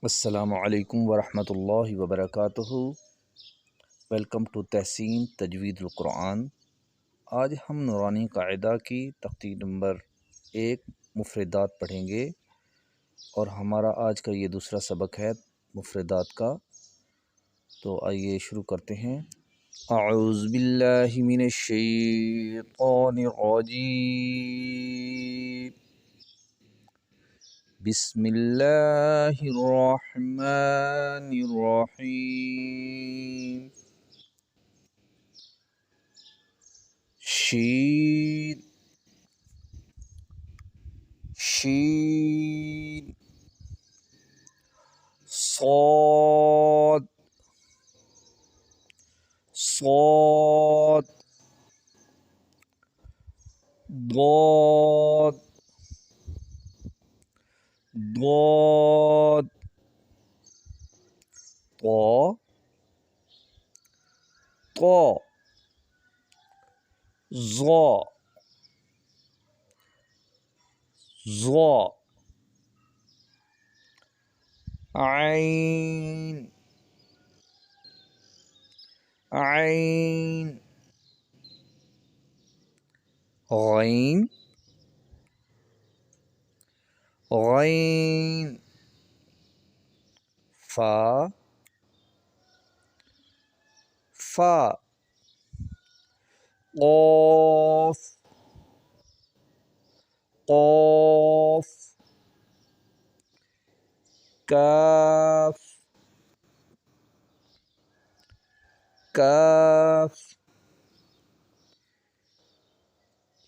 السلام علیکم ورحمۃ اللہ وبرکاتہ۔ ویلکم ٹو تحسین تجوید القرآن۔ آج ہم نورانی قاعدہ کی تختی نمبر 1 مفردات پڑھیں گے، اور ہمارا آج کا یہ دوسرا سبق ہے مفردات کا۔ تو آئیے شروع کرتے ہیں۔ اعوذ باللہ من الشیطان الرجیم، بسم اللہ الرحمن الرحیم۔ شین شین، صاد صاد، ضاد ضاد، طا طا، ظا ظا، عین عین، غین غین، فا فا، قاف قاف، کاف کاف،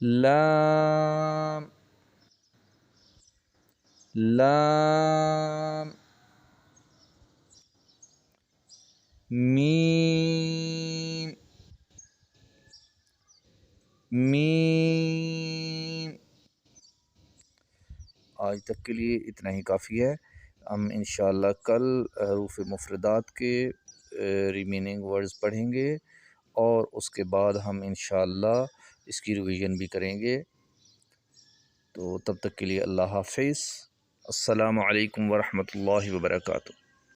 لام لام، میم میم۔ آج تک کے لیے اتنا ہی کافی ہے۔ ہم انشاءاللہ کل حروف مفردات کے ریمیننگ ورڈز پڑھیں گے، اور اس کے بعد ہم انشاءاللہ اس کی ریویژن بھی کریں گے۔ تو تب تک کے لیے اللہ حافظ۔ السلام علیکم ورحمۃ اللہ وبرکاتہ۔